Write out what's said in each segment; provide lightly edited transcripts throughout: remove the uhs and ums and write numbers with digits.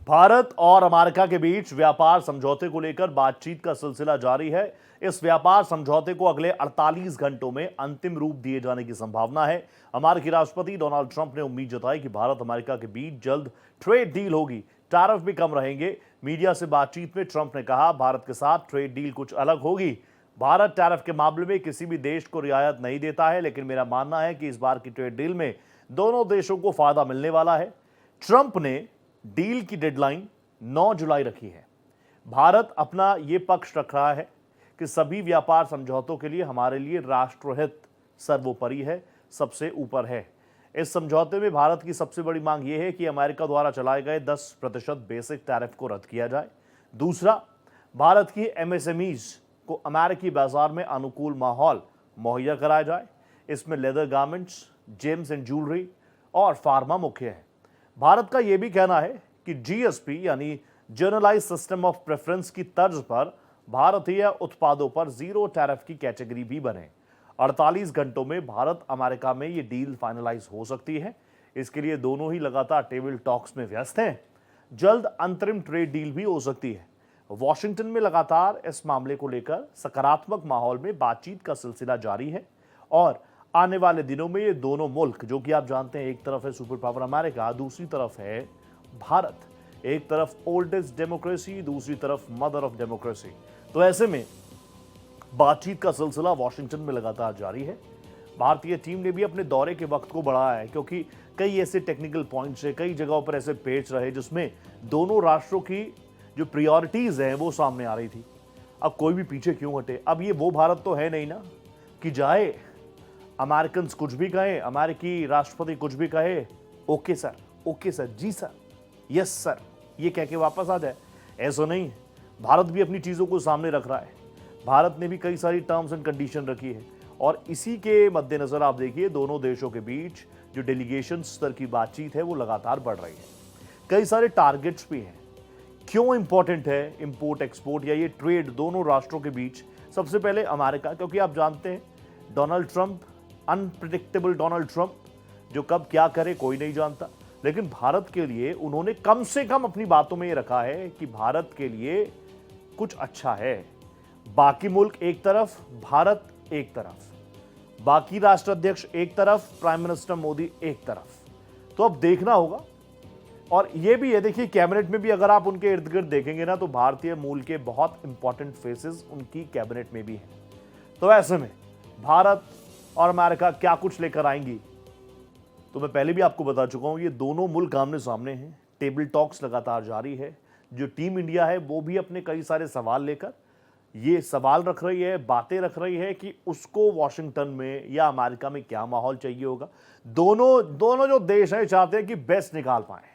भारत और अमेरिका के बीच व्यापार समझौते को लेकर बातचीत का सिलसिला जारी है। इस व्यापार समझौते को अगले 48 घंटों में अंतिम रूप दिए जाने की संभावना है। अमेरिकी राष्ट्रपति डोनाल्ड ट्रंप ने उम्मीद जताई कि भारत अमेरिका के बीच जल्द ट्रेड डील होगी, टैरिफ भी कम रहेंगे। मीडिया से बातचीत में ट्रंप ने कहा, भारत के साथ ट्रेड डील कुछ अलग होगी। भारत टैरिफ के मामले में किसी भी देश को रियायत नहीं देता है, लेकिन मेरा मानना है कि इस बार की ट्रेड डील में दोनों देशों को फायदा मिलने वाला है। ट्रंप ने डील की डेडलाइन 9 जुलाई रखी है। भारत अपना यह पक्ष रख रहा है कि सभी व्यापार समझौतों के लिए हमारे लिए राष्ट्रहित सर्वोपरि है, सबसे ऊपर है। इस समझौते में भारत की सबसे बड़ी मांग यह है कि अमेरिका द्वारा चलाए गए 10% बेसिक टैरिफ को रद्द किया जाए। दूसरा, भारत की एमएसएमईज को अमेरिकी बाजार में अनुकूल माहौल मुहैया कराया जाए। इसमें leather garments, James and jewellery और फार्मा मुख्य है। भारत का यह भी कहना है कि जीएसपी यानी जनरलाइज सिस्टम ऑफ प्रेफरेंस की तर्ज पर भारतीय उत्पादों पर जीरो टैरिफ की कैटेगरी भी बने। 48 घंटों में भारत अमेरिका में यह डील फाइनलाइज हो सकती है। इसके लिए दोनों ही लगातार टेबल टॉक्स में व्यस्त हैं। जल्द अंतरिम ट्रेड डील भी हो सकती है। वॉशिंगटन में लगातार इस मामले को लेकर सकारात्मक माहौल में बातचीत का सिलसिला जारी है और आने वाले दिनों में ये दोनों मुल्क, जो कि आप जानते हैं, एक तरफ है सुपर पावर अमेरिका, दूसरी तरफ है भारत। एक तरफ ओल्डेस्ट डेमोक्रेसी, दूसरी तरफ मदर ऑफ डेमोक्रेसी। तो ऐसे में बातचीत का सिलसिला वॉशिंगटन में लगातार जारी है। भारतीय टीम ने भी अपने दौरे के वक्त को बढ़ाया है, क्योंकि कई ऐसे टेक्निकल पॉइंट्स है, कई जगहों पर ऐसे पेच रहे जिसमें दोनों राष्ट्रों की जो प्रायोरिटीज हैं वो सामने आ रही थी। अब कोई भी पीछे क्यों हटे। अब ये वो भारत तो है नहीं ना कि जाए अमेरिकन कुछ भी कहे, अमेरिकी राष्ट्रपति कुछ भी कहे, ओके सर, जी सर, यस सर, ये कह के वापस आ जाए। ऐसा नहीं है। भारत भी अपनी चीज़ों को सामने रख रहा है। भारत ने भी कई सारी टर्म्स एंड कंडीशन रखी है और इसी के मद्देनजर आप देखिए दोनों देशों के बीच जो डेलीगेशन स्तर की बातचीत है वो लगातार बढ़ रही है। कई सारे टारगेट्स भी हैं। क्यों इंपॉर्टेंट है इंपोर्ट एक्सपोर्ट या ये ट्रेड दोनों राष्ट्रों के बीच? सबसे पहले अमेरिका, क्योंकि आप जानते हैं Donald Trump, unpredictable Donald Trump, जो कब क्या करे कोई नहीं जानता। लेकिन भारत के लिए उन्होंने कम से कम अपनी बातों में ये रखा है कि भारत के लिए कुछ अच्छा है। बाकी मुल्क एक तरफ, भारत एक तरफ, बाकी राष्ट्राध्यक्ष एक तरफ, प्राइम मिनिस्टर मोदी एक तरफ। तो अब देखना होगा। और ये भी है, देखिए कैबिनेट में भी अगर आप उनके इर्द गिर्द देखेंगे ना, तो भारतीय मूल के बहुत इंपॉर्टेंट फेसेस उनकी कैबिनेट में भी हैं। तो ऐसे में भारत और अमेरिका क्या कुछ लेकर आएंगी, तो मैं पहले भी आपको बता चुका हूं, ये दोनों मुल्क आमने सामने हैं। टेबल टॉक्स लगातार जारी है। जो टीम इंडिया है वो भी अपने कई सारे सवाल लेकर ये सवाल रख रही है, बातें रख रही है कि उसको वॉशिंगटन में या अमेरिका में क्या माहौल चाहिए होगा। दोनों जो देश हैं चाहते हैं कि बेस्ट निकाल पाए।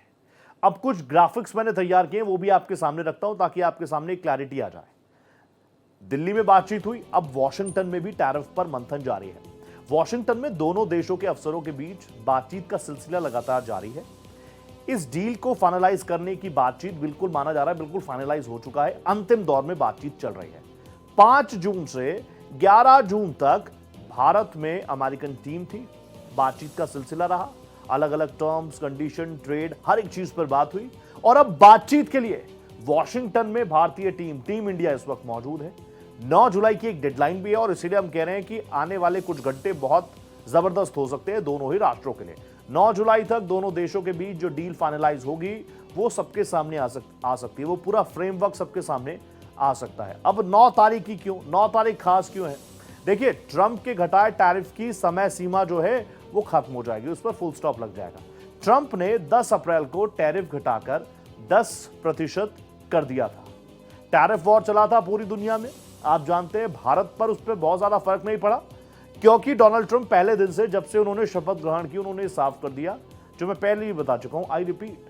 अब कुछ ग्राफिक्स मैंने तैयार किए, वो भी आपके सामने रखता हूं ताकि आपके सामने क्लैरिटी आ जाए। दिल्ली में बातचीत हुई, अब वॉशिंगटन में भी टैरिफ पर मंथन जारी है। वॉशिंगटन में दोनों देशों के अफसरों के बीच बातचीत का सिलसिला लगातार जारी है। इस डील को फाइनलाइज करने की बातचीत बिल्कुल माना जा रहा है, बिल्कुल फाइनलाइज हो चुका है। अंतिम दौर में बातचीत चल रही है। 5 जून से 11 जून तक भारत में अमेरिकन टीम थी। बातचीत का सिलसिला रहा। अलग अलग टर्म्स, कंडीशन, ट्रेड, हर एक चीज पर बात हुई। और अब बातचीत के लिए वॉशिंगटन में भारतीय टीम इंडिया इस वक्त मौजूद है। 9 जुलाई की एक डेडलाइन भी है और इसीलिए हम कह रहे हैं कि आने वाले कुछ घंटे बहुत जबरदस्त हो सकते हैं दोनों ही राष्ट्रों के लिए। 9 जुलाई तक दोनों देशों के बीच जो डील फाइनलाइज होगी वो सबके सामने आ सकती है। वो पूरा फ्रेमवर्क सबके सामने आ सकता है। अब 9 तारीख की क्यों, 9 तारीख खास क्यों है? देखिए, ट्रंप के घटाए टैरिफ की समय सीमा जो है वो खत्म हो जाएगी, उस पर फुल स्टॉप लग जाएगा। ट्रंप ने 10 अप्रैल को टैरिफ घटाकर 10% कर दिया था। टैरिफ वॉर चला था पूरी दुनिया में, आप जानते हैं। भारत पर उस पर बहुत ज्यादा फर्क नहीं पड़ा, क्योंकि डोनाल्ड ट्रंप पहले दिन से, जब से उन्होंने शपथ ग्रहण की, उन्होंने साफ कर दिया, जो मैं पहले ही बता चुका हूं, आई रिपीट,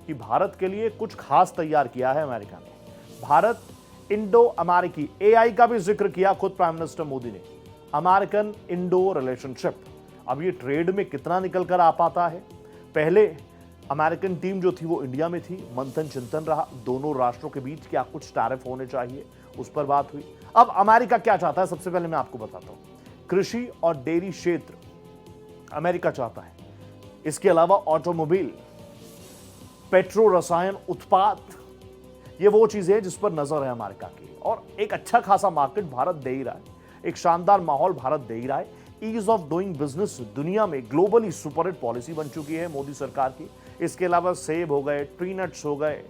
कि भारत के लिए कुछ खास तैयार किया है अमेरिका ने। भारत इंडो अमेरिकी एआई का भी जिक्र किया खुद प्राइम मिनिस्टर मोदी ने। अमेरिकन इंडो रिलेशनशिप, अब ये ट्रेड में कितना निकल कर आ पाता है। पहले अमेरिकन टीम जो थी वो इंडिया में थी, मंथन चिंतन रहा दोनों राष्ट्रों के बीच क्या कुछ टैरिफ होने चाहिए, उस पर बात हुई। अब अमेरिका क्या चाहता है, सबसे पहले मैं आपको बताता हूं। कृषि और डेयरी क्षेत्र, अमेरिका चाहता है। इसके अलावा ऑटोमोबाइल, पेट्रो रसायन उत्पाद, ये वो चीजें हैं जिस पर नजर है अमेरिका की, और एक अच्छा खासा मार्केट भारत दे ही रहा है, एक शानदार माहौल भारत दे ही रहा है। ईज ऑफ डूइंग बिजनेस दुनिया में ग्लोबली सुपरहिट पॉलिसी बन चुकी है मोदी सरकार की। इसके अलावा सेब हो गए, ट्री नट्स हो गए,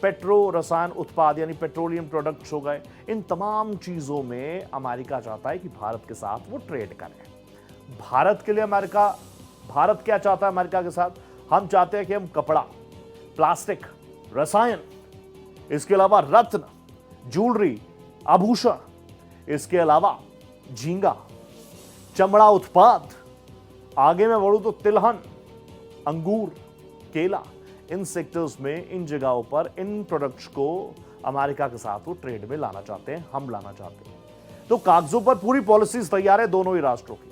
पेट्रो रसायन उत्पाद यानी पेट्रोलियम प्रोडक्ट्स हो गए, इन तमाम चीजों में अमेरिका चाहता है कि भारत के साथ वो ट्रेड करें। भारत के लिए भारत क्या चाहता है अमेरिका के साथ? हम चाहते हैं कि हम कपड़ा, प्लास्टिक, रसायन, इसके अलावा रत्न, ज्वेलरी, आभूषण, इसके अलावा झींगा, चमड़ा उत्पाद, आगे में बढ़ूं तो तिलहन, अंगूर, केला, इन सेक्टर्स में, इन जगहों पर इन प्रोडक्ट्स को अमेरिका के साथ वो ट्रेड में लाना चाहते हैं, हम लाना चाहते हैं। तो कागजों पर पूरी पॉलिसीज तैयार है दोनों ही राष्ट्रों की।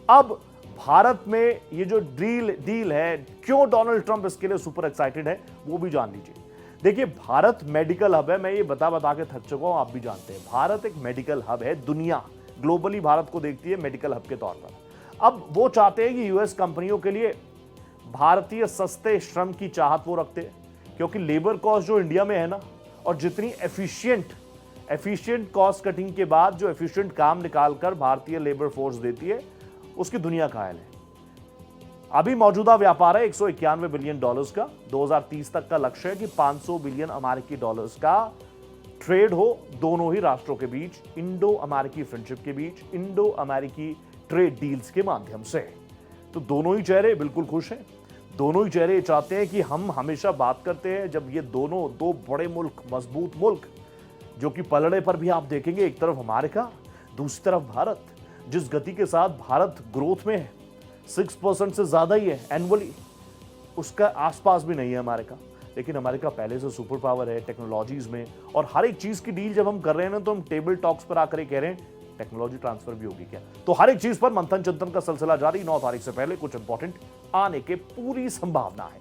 अब भारत में ये जो डील है, क्यों डोनाल्ड ट्रंप इसके लिए सुपर एक्साइटेड है, वो भी जान लीजिए। देखिए, भारत मेडिकल हब है, मैं ये बता के थक चुका हूं, आप भी जानते हैं। भारत एक मेडिकल हब है, दुनिया ग्लोबली भारत को देखती है मेडिकल हब के तौर पर। अब वो चाहते हैं कि यूएस कंपनियों के लिए भारतीय सस्ते श्रम की चाहत वो रखते हैं, क्योंकि लेबर कॉस्ट जो इंडिया में है ना, और जितनी एफिशिएंट कॉस्ट कटिंग के बाद जो एफिशिएंट काम निकालकर भारतीय लेबर फोर्स देती है, उसकी दुनिया कायल है। अभी मौजूदा व्यापार है 191 बिलियन डॉलर्स का। 2030 तक का लक्ष्य है कि 500 बिलियन अमेरिकी डॉलर्स का ट्रेड हो दोनों ही राष्ट्रों के बीच, इंडो अमेरिकी फ्रेंडशिप के बीच, इंडो अमेरिकी ट्रेड डील्स के माध्यम से। तो दोनों ही चेहरे बिल्कुल खुश हैं, दोनों ही चेहरे चाहते हैं कि हम हमेशा बात करते हैं जब ये दो बड़े मुल्क, मजबूत मुल्क, जो कि पलड़े पर भी आप देखेंगे, एक तरफ अमेरिका, दूसरी तरफ भारत। जिस गति के साथ भारत ग्रोथ में है, 6% से ज्यादा ही है एनुअली, उसका आसपास भी नहीं है अमेरिका। लेकिन अमेरिका पहले से सुपर पावर है टेक्नोलॉजीज में, और हर एक चीज की डील जब हम कर रहे हैं ना, तो हम टेबल टॉक्स पर आकर कह रहे हैं टेक्नोलॉजी ट्रांसफर भी होगी क्या। तो हर एक चीज पर मंथन चिंतन का सिलसिला जारी। 9 तारीख से पहले कुछ इंपॉर्टेंट आने के पूरी संभावना है।